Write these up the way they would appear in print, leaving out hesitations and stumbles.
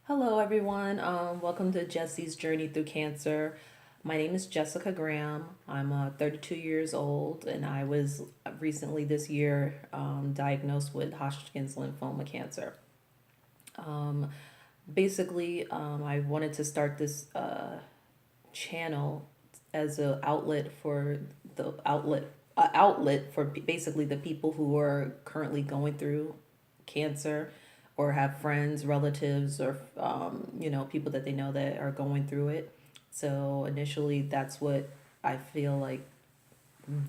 Hello, everyone. Welcome to Jesse's Journey Through Cancer. My name is Jessica Graham. I'm 32 years old, and I was recently this year diagnosed with Hodgkin's lymphoma cancer. Um, I wanted to start this channel as a outlet for the outlet for basically the people who are currently going through cancer or have friends, relatives, or people that they know that are going through it. So initially, that's what I feel like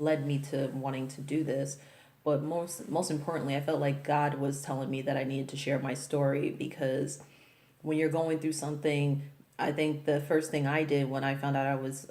led me to wanting to do this. But most importantly, I felt like God was telling me that I needed to share my story because when you're going through something, I think the first thing I did when I found out I was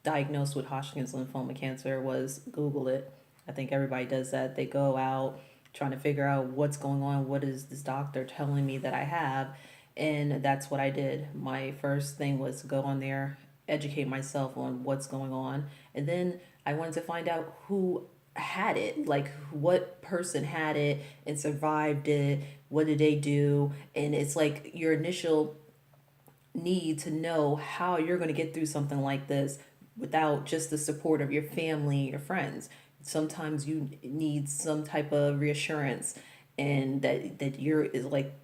diagnosed with Hodgkin's lymphoma cancer was Google it. I think everybody does that. They go out trying to figure out what's going on, what is this doctor telling me that I have, and that's what I did. My first thing was to go on there, educate myself on what's going on, and then I wanted to find out who had it, like what person had it and survived it, what did they do, and it's like your initial need to know how you're going to get through something like this without just the support of your family or friends. Sometimes you need some type of reassurance and that you're is like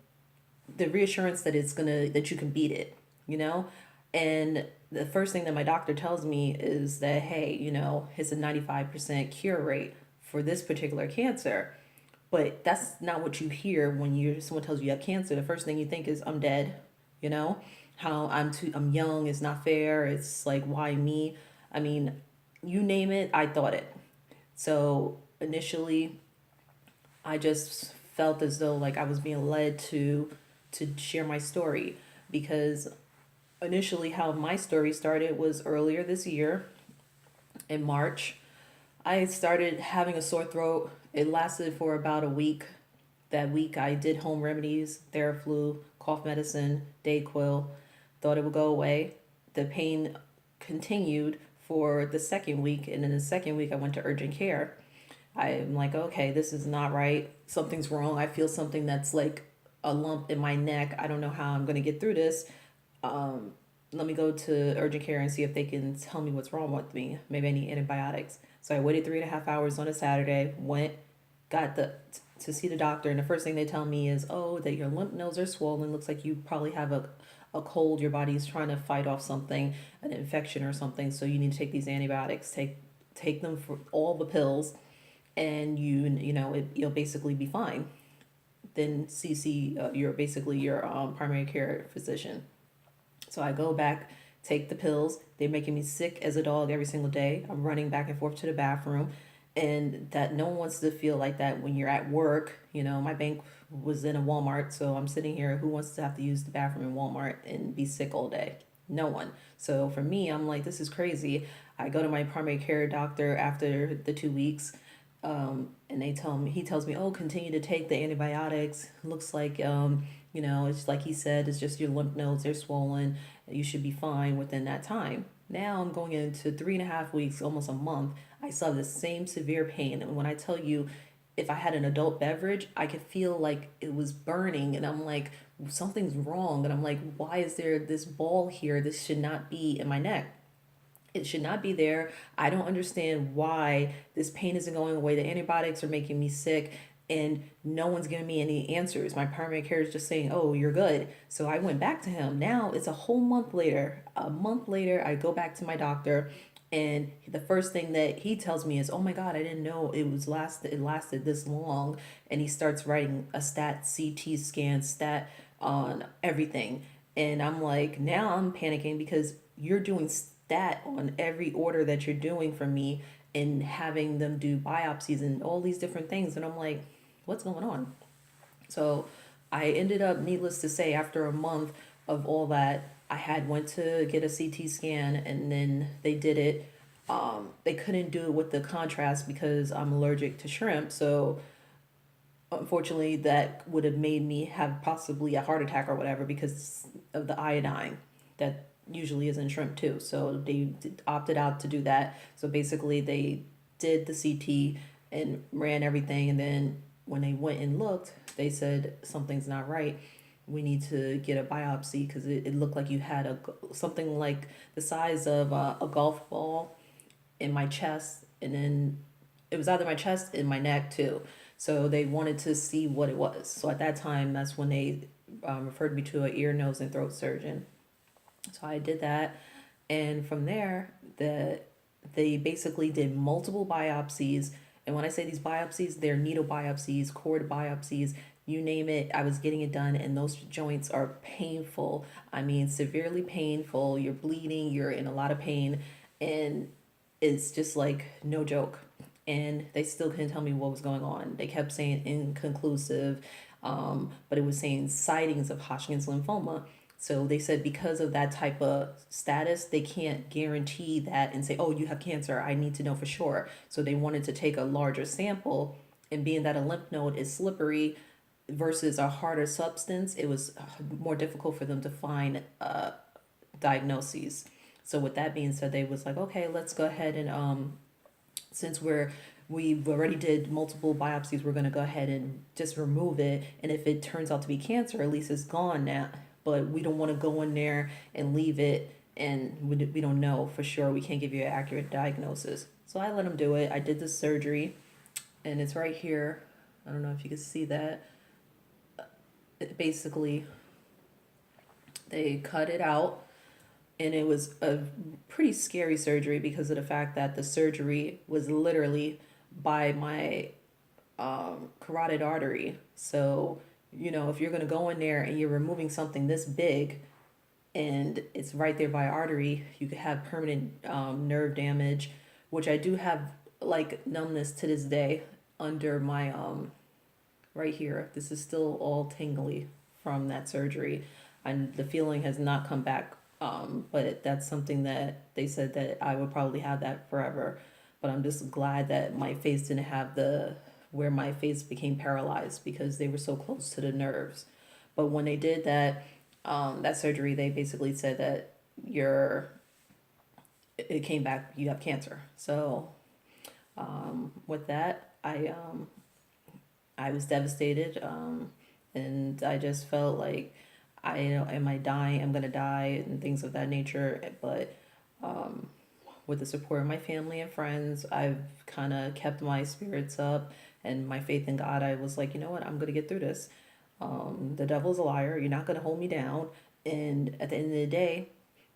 the reassurance that it's gonna that you can beat it, you know? And the first thing that my doctor tells me is that, hey, it's a 95% cure rate for this particular cancer. But that's not what you hear when someone tells you have cancer. The first thing you think is I'm dead, you know? How I'm young is not fair. It's like why me? I mean, you name it, I thought it. So initially I just felt as though like I was being led to share my story because initially how my story started was earlier this year in March. I started having a sore throat. It lasted for about a week. That week, I did home remedies, Theraflu, cough medicine, Dayquil. Thought it would go away. The pain continued for the second week, and in the second week, I went to urgent care. I'm like, okay, this is not right. Something's wrong. I feel something that's like a lump in my neck. I don't know how I'm going to get through this. Um, Let me go to urgent care and see if they can tell me what's wrong with me. Maybe I need antibiotics. So I waited 3.5 hours on a Saturday, went, got to see the doctor, and the first thing they tell me is, oh, that your lymph nodes are swollen. Looks like you probably have a cold. Your body's trying to fight off something, an infection or something. So you need to take these antibiotics. Take them for all the pills, and you'll basically be fine. Then CC your basically your primary care physician. So I go back, take the pills. They're making me sick as a dog every single day. I'm running back and forth to the bathroom. And that no one wants to feel like that when you're at work. My bank was in a Walmart, so I'm sitting here. Who wants to have to use the bathroom in Walmart and be sick all day? No one. So for me, I'm like, this is crazy. I go to my primary care doctor after the 2 weeks, and he tells me, oh, continue to take the antibiotics. Looks like, it's like he said, it's just your lymph nodes, they're swollen. You should be fine within that time. Now I'm going into 3.5 weeks, almost a month. I still have the same severe pain. And when I tell you, if I had an adult beverage, I could feel like it was burning. And I'm like, something's wrong. And I'm like, why is there this ball here? This should not be in my neck. It should not be there. I don't understand why this pain isn't going away. The antibiotics are making me sick and no one's giving me any answers. My primary care is just saying, oh, you're good. So I went back to him. Now it's a whole month later. A month later, I go back to my doctor and the first thing that he tells me is, oh my God, I didn't know it lasted this long. And he starts writing a CT scan, stat on everything. And I'm like, now I'm panicking because you're doing stat on every order that you're doing for me and having them do biopsies and all these different things. And I'm like, what's going on? So I ended up, needless to say, after a month of all that, I had went to get a CT scan and then they did it. They couldn't do it with the contrast because I'm allergic to shrimp. So unfortunately, that would have made me have possibly a heart attack or whatever because of the iodine that usually is in shrimp too. So they opted out to do that. So basically, they did the CT and ran everything. And then when they went and looked, they said something's not right. we need to get a biopsy because it looked like you had something like the size of a golf ball in my chest, and then it was either my chest and my neck too. So they wanted to see what it was. So at that time, that's when they referred me to an ear, nose, and throat surgeon. So I did that, and from there, they basically did multiple biopsies. And when I say these biopsies, they're needle biopsies, cord biopsies, you name it. I was getting it done, and those joints are painful. I mean, severely painful. You're bleeding. You're in a lot of pain, and it's just like no joke. And they still couldn't tell me what was going on. They kept saying inconclusive, but it was saying sightings of Hodgkin's lymphoma. So they said because of that type of status, they can't guarantee that and say, oh, you have cancer. I need to know for sure. So they wanted to take a larger sample. And being that a lymph node is slippery versus a harder substance, it was more difficult for them to find diagnoses. So with that being said, they was like, okay, let's go ahead and since we've already did multiple biopsies, we're gonna go ahead and just remove it. And if it turns out to be cancer, at least it's gone now. But we don't want to go in there and leave it, and we don't know for sure. We can't give you an accurate diagnosis. So I let them do it. I did the surgery, and it's right here. I don't know if you can see that. Basically, they cut it out, and it was a pretty scary surgery because of the fact that the surgery was literally by my carotid artery. So, if you're going to go in there and you're removing something this big and it's right there by artery, you could have permanent nerve damage, which I do have like numbness to this day under my right here. This is still all tingly from that surgery, and the feeling has not come back. But that's something that they said that I would probably have that forever. But I'm just glad that my face didn't have where my face became paralyzed because they were so close to the nerves. But when they did that surgery, they basically said that it came back, you have cancer. So with that, I was devastated, and I just felt like am I dying? I'm gonna die and things of that nature. But with the support of my family and friends, I've kind of kept my spirits up and my faith in God. I was like, you know what? I'm gonna get through this. The devil's a liar. You're not gonna hold me down. And at the end of the day,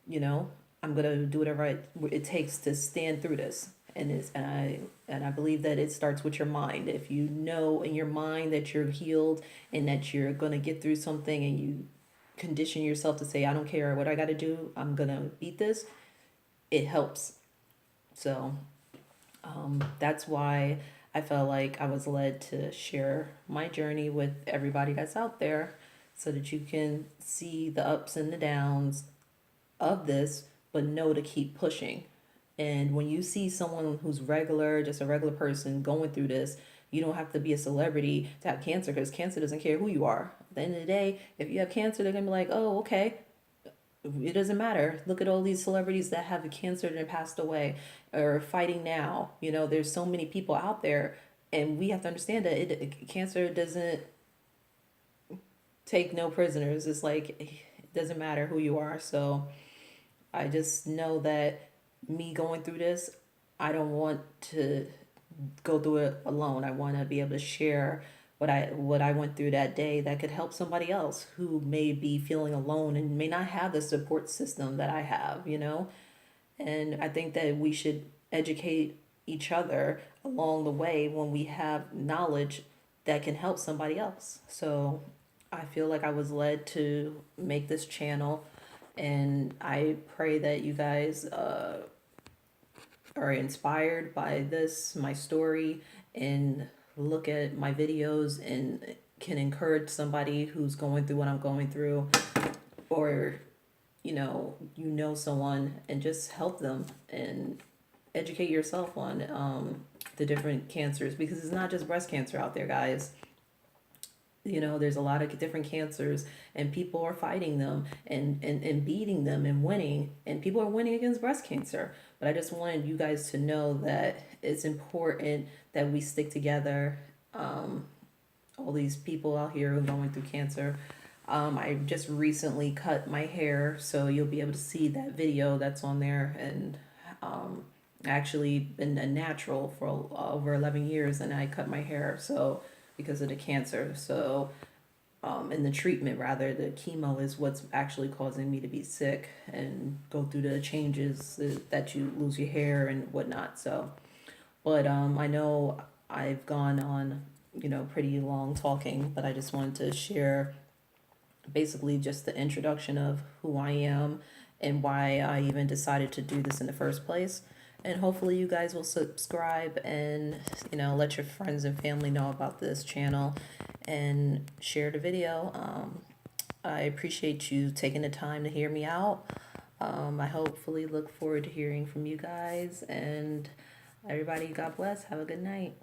you know, I'm gonna do whatever it takes to stand through this. And I believe that it starts with your mind. If you know in your mind that you're healed and that you're gonna get through something, and you condition yourself to say, I don't care what I got to do, I'm gonna beat this, it helps. So that's why I felt like I was led to share my journey with everybody that's out there, so that you can see the ups and the downs of this, but know to keep pushing. And when you see someone who's regular, just a regular person going through this, you don't have to be a celebrity to have cancer, because cancer doesn't care who you are. At the end of the day, if you have cancer, they're going to be like, oh, okay. It doesn't matter. Look at all these celebrities that have cancer and passed away or fighting now. There's so many people out there, and we have to understand that cancer doesn't take no prisoners. It's like, it doesn't matter who you are. So I just know that me going through this, I don't want to go through it alone. I want to be able to share what I went through that day that could help somebody else who may be feeling alone and may not have the support system that I have. And I think that we should educate each other along the way when we have knowledge that can help somebody else. So I feel like I was led to make this channel, and I pray that you guys are inspired by my story, and look at my videos and can encourage somebody who's going through what I'm going through, or someone, and just help them and educate yourself on the different cancers, because it's not just breast cancer out there, guys. There's a lot of different cancers, and people are fighting them and beating them and winning, and people are winning against breast cancer. But I just wanted you guys to know that it's important that we stick together. All these people out here who are going through cancer, I just recently cut my hair, so you'll be able to see that video that's on there. And actually been a natural for over 11 years, and I cut my hair so because of the cancer. So in the treatment rather, the chemo is what's actually causing me to be sick and go through the changes that you lose your hair and whatnot. So but I know I've gone on, pretty long talking, but I just wanted to share basically just the introduction of who I am and why I even decided to do this in the first place. And hopefully you guys will subscribe and, let your friends and family know about this channel and share the video. I appreciate you taking the time to hear me out. I hopefully look forward to hearing from you guys, and everybody, God bless. Have a good night.